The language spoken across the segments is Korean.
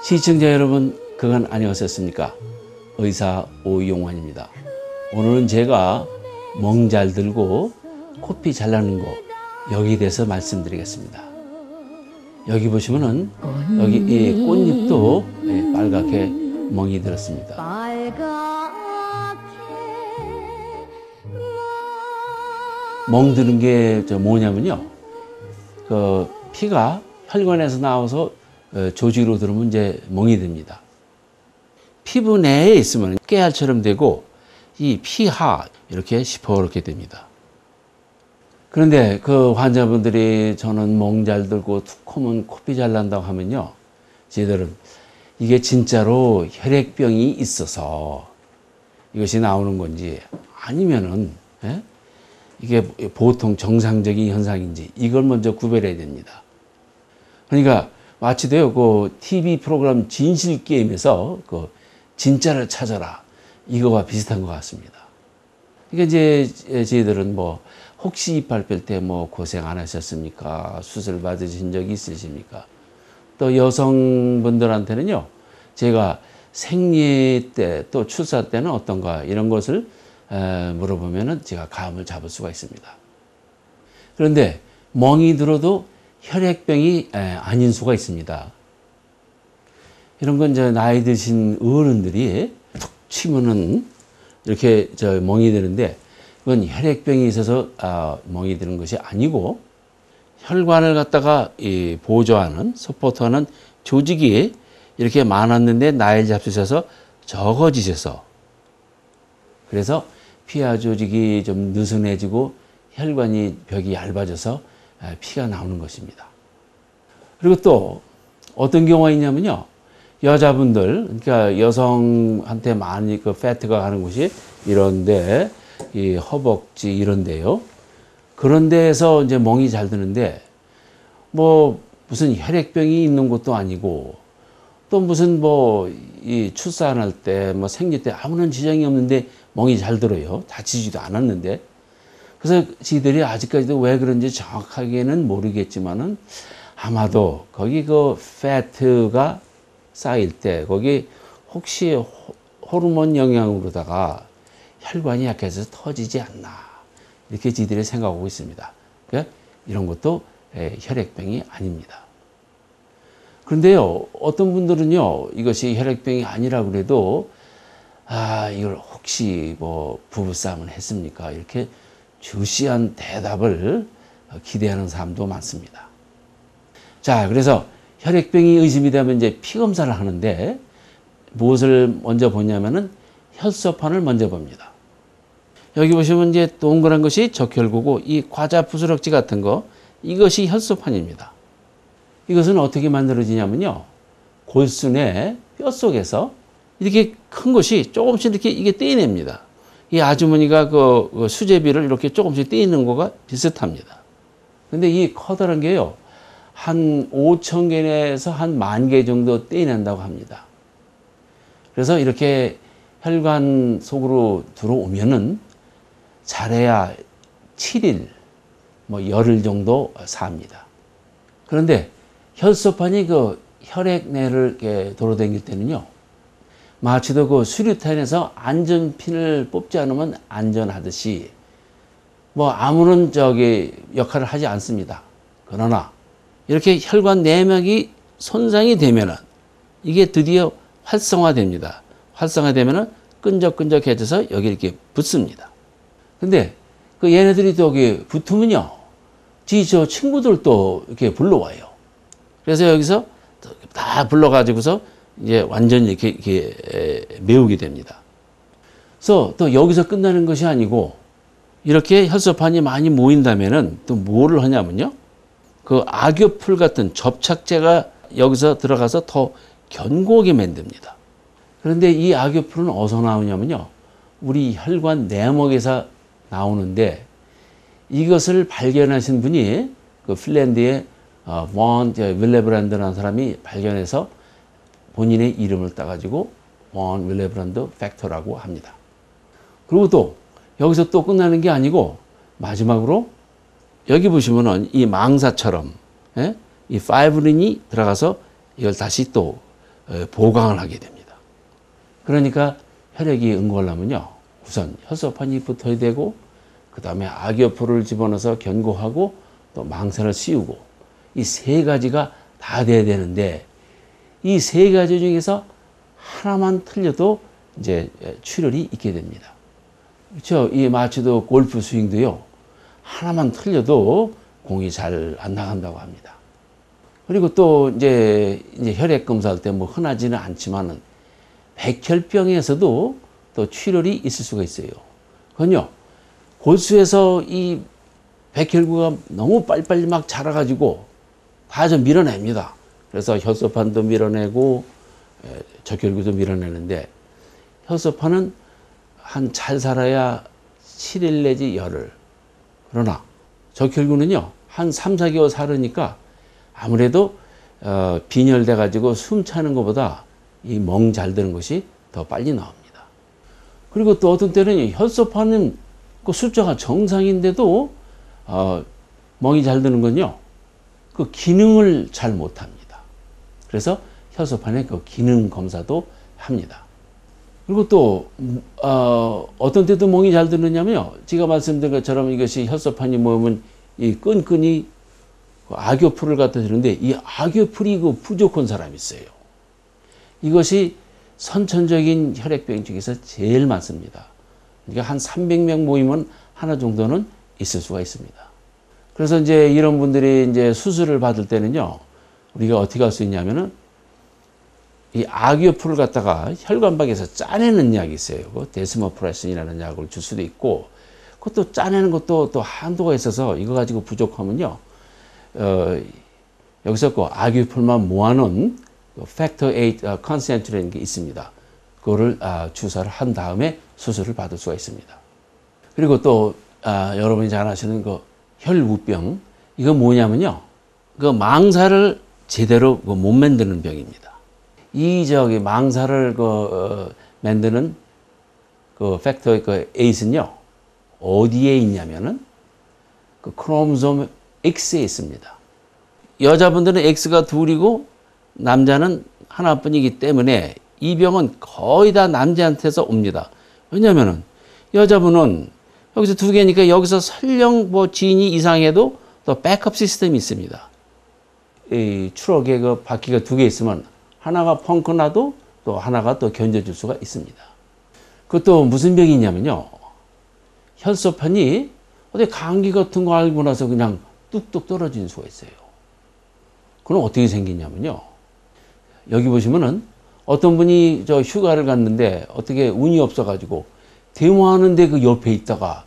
시청자 여러분, 그건 안녕하셨습니까? 의사 오용환입니다. 오늘은 제가 멍 잘 들고 코피 잘 나는 거 여기에 대해서 말씀드리겠습니다. 여기 보시면은 여기 이 꽃잎도 빨갛게 멍이 들었습니다. 멍 드는 게 뭐냐면요, 그 피가 혈관에서 나와서 조직으로 들어오면 이제 멍이 듭니다. 피부 내에 있으면 깨알처럼 되고 이 피하 이렇게 시퍼렇게 됩니다. 그런데 그 환자분들이 저는 멍 잘 들고 툭 하면 코피 잘 난다고 하면요, 저희들은 이게 진짜로 혈액병이 있어서 이것이 나오는 건지 아니면은 이게 보통 정상적인 현상인지 이걸 먼저 구별해야 됩니다. 그러니까 마치도요, 그 TV 프로그램 진실 게임에서 그 진짜를 찾아라 이거와 비슷한 것 같습니다. 그러니까 이제 저희들은 뭐 혹시 이빨 뺄 때 뭐 고생 안 하셨습니까? 수술 받으신 적이 있으십니까? 또 여성분들한테는요, 제가 생리 때 또 출산 때는 어떤가 이런 것을 물어보면은 제가 감을 잡을 수가 있습니다. 그런데 멍이 들어도 혈액병이 아닌 수가 있습니다. 이런 건 이제 나이 드신 어른들이 툭 치면은 이렇게 멍이 드는데 그건 혈액병이 있어서 멍이 드는 것이 아니고 혈관을 갖다가 보조하는 서포트하는 조직이 이렇게 많았는데 나이를 잡수셔서 적어지셔서 그래서 피하 조직이 좀 느슨해지고 혈관이 벽이 얇아져서 피가 나오는 것입니다. 그리고 또 어떤 경우가 있냐면요, 여자분들, 그러니까 여성한테 많이 그 패트가 가는 곳이 이런데, 이 허벅지 이런데요. 그런 데에서 이제 멍이 잘 드는데, 뭐 무슨 혈액병이 있는 것도 아니고, 또 무슨 뭐 이 출산할 때, 뭐 생리 때 아무런 지장이 없는데 멍이 잘 들어요. 다치지도 않았는데. 그래서 저희들이 아직까지도 왜 그런지 정확하게는 모르겠지만은 아마도 거기 그 패트가 쌓일 때 거기 혹시 호르몬 영향으로다가 혈관이 약해져서 터지지 않나 이렇게 저희들이 생각하고 있습니다. 그러니까 이런 것도 혈액병이 아닙니다. 그런데요, 어떤 분들은요, 이것이 혈액병이 아니라 그래도 이걸 혹시 뭐 부부싸움을 했습니까? 이렇게 주시한 대답을 기대하는 사람도 많습니다. 자, 그래서 혈액병이 의심이 되면 이제 피검사를 하는데 무엇을 먼저 보냐면은 혈소판을 먼저 봅니다. 여기 보시면 이제 동그란 것이 적혈구고 이 과자 부스럭지 같은 거 이것이 혈소판입니다. 이것은 어떻게 만들어지냐면요, 골순의 뼛속에서 이렇게 큰 것이 조금씩 이렇게 이게 떼냅니다. 이 아주머니가 그 수제비를 이렇게 조금씩 떼는 거가 비슷합니다. 근데 이 커다란 게요, 한 5,000개에서 한 10,000개 정도 떼낸다고 합니다. 그래서 이렇게 혈관 속으로 들어오면은 잘해야 7일, 뭐 열흘 정도 삽니다. 그런데 혈소판이 그 혈액내를 이렇게 돌아다닐 때는요, 마치도 그 수류탄에서 안전핀을 뽑지 않으면 안전하듯이 뭐 아무런 역할을 하지 않습니다. 그러나 이렇게 혈관 내막이 손상이 되면은 이게 드디어 활성화됩니다. 활성화되면은 끈적끈적해져서 여기 이렇게 붙습니다. 근데 그 얘네들이 또 여기 붙으면요, 저 친구들도 이렇게 불러와요. 그래서 여기서 다 불러가지고서 이제 완전히 이렇게 메우게 됩니다. 그래서 또 여기서 끝나는 것이 아니고 이렇게 혈소판이 많이 모인다면은 또 뭐를 하냐면요, 그 악교풀 같은 접착제가 여기서 들어가서 더 견고하게 만듭니다. 그런데 이 악교풀은 어디서 나오냐면요, 우리 혈관 내막에서 나오는데 이것을 발견하신 분이 그 핀란드의 본 윌레브란드라는 사람이 발견해서 본인의 이름을 따가지고 본 윌레브란드 팩터라고 합니다. 그리고 또 여기서 또 끝나는 게 아니고 마지막으로 여기 보시면은 이 망사처럼 이 파이브린이 들어가서 이걸 다시 또 보강을 하게 됩니다. 그러니까 혈액이 응고하려면요, 우선 혈소판이 붙어야 되고, 그 다음에 악여포를 집어넣어서 견고하고, 또 망사를 씌우고, 이 세 가지가 다 돼야 되는데, 이 세 가지 중에서 하나만 틀려도 이제 출혈이 있게 됩니다. 그렇죠? 이 마치도 골프 스윙도요, 하나만 틀려도 공이 잘 안 나간다고 합니다. 그리고 또 이제 혈액 검사할 때 뭐 흔하지는 않지만은 백혈병에서도 또 출혈이 있을 수가 있어요. 그건요, 골수에서 이 백혈구가 너무 빨리빨리 막 자라가지고 다 좀 밀어냅니다. 그래서 혈소판도 밀어내고 적혈구도 밀어내는데, 혈소판은 한 잘 살아야 7일 내지 열흘. 그러나 적혈구는요, 한 3, 4개월 살으니까 아무래도 빈혈돼 가지고 숨 차는 것보다 이 멍 잘 드는 것이 더 빨리 나옵니다. 그리고 또 어떤 때는 혈소판은 그 숫자가 정상인데도 멍이 잘 드는 건요, 그 기능을 잘 못합니다. 그래서 혈소판의 그 기능 검사도 합니다. 그리고 또 어떤 때도 멍이 잘 드느냐면요, 제가 말씀드린 것처럼 이것이 혈소판이 모으면 이 끈끈이 악효풀을 갖다 주는데, 이 악효풀이 그 부족한 사람이 있어요. 이것이 선천적인 혈액병 중에서 제일 많습니다. 그러니까 한 300명 모이면 하나 정도는 있을 수가 있습니다. 그래서 이제 이런 분들이 이제 수술을 받을 때는요, 우리가 어떻게 할 수 있냐면은 이 악효풀을 갖다가 혈관박에서 짜내는 약이 있어요. 그 데스모프레신이라는 약을 줄 수도 있고, 그것도 짜내는 것도 또 한도가 있어서 이거 가지고 부족하면요, 여기서 그 악효풀만 모아놓은 팩터 8 컨센트라는 게 있습니다. 그거를 주사를 한 다음에 수술을 받을 수가 있습니다. 그리고 또 여러분이 잘 아시는 그 혈우병, 이거 뭐냐면요, 그 망사를 제대로 못 만드는 병입니다. 이 망사를 만드는 그 팩터 8은요, 어디에 있냐면은 그 크로모솜 X에 있습니다. 여자분들은 X가 둘이고 남자는 하나뿐이기 때문에 이 병은 거의 다 남자한테서 옵니다. 왜냐면은 여자분은 여기서 두 개니까 여기서 설령 뭐 지인이 이상해도 또 백업 시스템이 있습니다. 이 트럭에 그 바퀴가 두 개 있으면 하나가 펑크 나도 또 하나가 또 견뎌줄 수가 있습니다. 그것도 무슨 병이 있냐면요, 혈소판이 어디 감기 같은 거 알고 나서 그냥 뚝뚝 떨어지는 수가 있어요. 그럼 어떻게 생기냐면요, 여기 보시면은 어떤 분이 저 휴가를 갔는데 어떻게 운이 없어가지고 대모하는데 그 옆에 있다가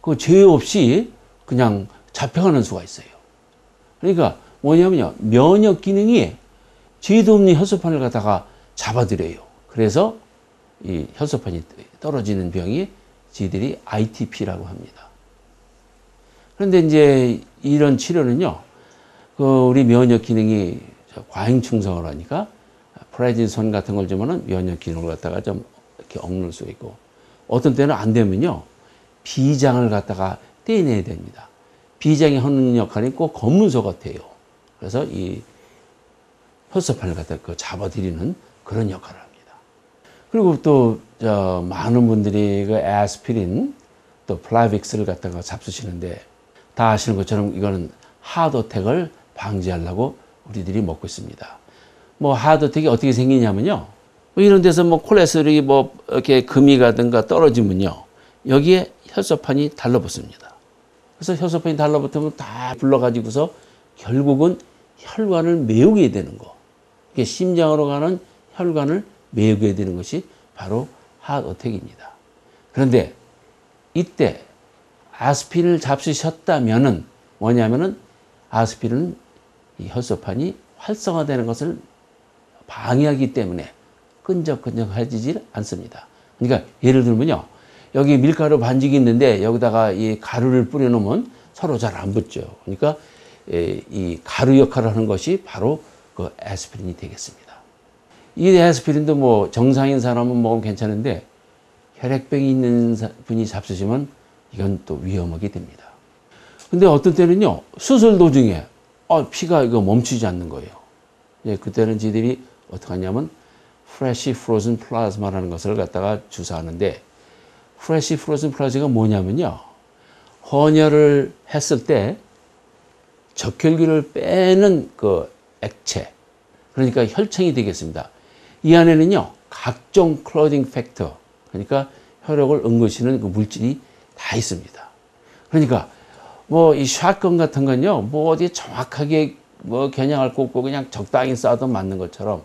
그 죄 없이 그냥 잡혀가는 수가 있어요. 그러니까 뭐냐면요, 면역 기능이 죄도 없는 혈소판을 갖다가 잡아들여요. 그래서 이 혈소판이 떨어지는 병이 저희들이 ITP라고 합니다. 그런데 이제 이런 치료는요, 그 우리 면역 기능이 과잉충성을 하니까 프레진선 같은 걸 주면은 면역 기능을 갖다가 좀 이렇게 억눌 수 있고, 어떤 때는 안 되면요, 비장을 갖다가 떼내야 됩니다. 비장이 하는 역할이 꼭 검문소 같아요. 그래서 이 혈소판을 갖다가 잡아들이는 그런 역할을 합니다. 그리고 또 많은 분들이 그 아스피린 또 플라빅스를 갖다가 잡수시는데, 다 아시는 것처럼 이거는 하드어택을 방지하려고 우리들이 먹고 있습니다. 뭐 하드어택이 어떻게 생기냐면요, 뭐 이런 데서 뭐 콜레스테롤이 뭐 이렇게 금이 가든가 떨어지면요, 여기에 혈소판이 달라붙습니다. 그래서 혈소판이 달라붙으면 다 불러가지고서 결국은 혈관을 메우게 되는 거, 이게 심장으로 가는 혈관을 메우게 되는 것이 바로 하드어택입니다. 그런데 이때 아스피린을 잡수셨다면은 뭐냐면은 아스피린은 이 혈소판이 활성화되는 것을 방해하기 때문에 끈적끈적해지질 않습니다. 그러니까 예를 들면요, 여기 밀가루 반죽이 있는데 여기다가 이 가루를 뿌려놓으면 서로 잘 안 붙죠. 그러니까 이 가루 역할을 하는 것이 바로 그 아스피린이 되겠습니다. 이 아스피린도 뭐 정상인 사람은 먹으면 괜찮은데 혈액병이 있는 분이 잡수시면 이건 또 위험하게 됩니다. 근데 어떤 때는요, 수술 도중에 피가 이거 멈추지 않는 거예요. 그때는 저희들이 어떻게 하냐면 프레시 프로즌 플라즈마라는 것을 갖다가 주사하는데, 프레시 프로즌 플라즈마가 뭐냐면요, 헌혈을 했을 때 적혈기를 빼는 그 액체, 그러니까 혈청이 되겠습니다. 이 안에는요 각종 클로딩 팩터, 그러니까 혈액을 응고시키는 그 물질이 다 있습니다. 그러니까 뭐 이 샷건 같은 건요, 뭐 어디 정확하게 뭐 겨냥할 거 없고 그냥 적당히 쏴도 맞는 것처럼,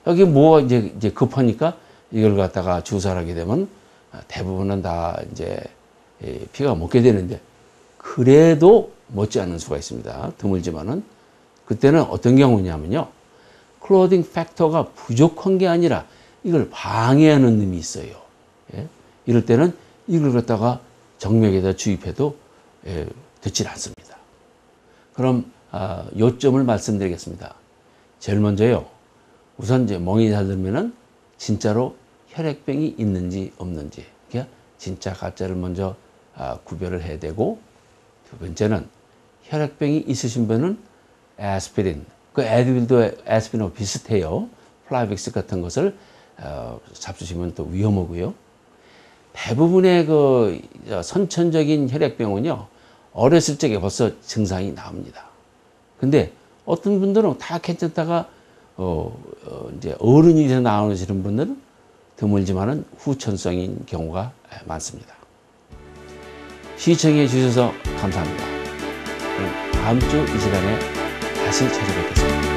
여기 뭐 이제 급하니까 이걸 갖다가 주사를 하게 되면 대부분은 다 이제 피가 먹게 되는데, 그래도 먹지 않을 수가 있습니다. 드물지만은. 그때는 어떤 경우냐면요, 클로딩 팩터가 부족한 게 아니라 이걸 방해하는 놈이 있어요. 예? 이럴 때는 이걸 갖다가 정맥에다 주입해도 듣질 않습니다. 그럼 요점을 말씀드리겠습니다. 제일 먼저요, 우선 이제 멍이 잘 들면은 진짜로 혈액병이 있는지 없는지, 그러니까 진짜 가짜를 먼저 구별을 해야 되고, 두 번째는 혈액병이 있으신 분은 아스피린, 그 애드빌도 아스피린하고 비슷해요. 플라빅스 같은 것을 잡수시면 또 위험하고요. 대부분의 그 선천적인 혈액병은요, 어렸을 적에 벌써 증상이 나옵니다. 근데 어떤 분들은 다 괜찮다가 이제 어른이 돼서 나오시는 분들은 드물지만은 후천성인 경우가 많습니다. 시청해 주셔서 감사합니다. 그럼 다음 주 이 시간에 다시 찾아뵙겠습니다.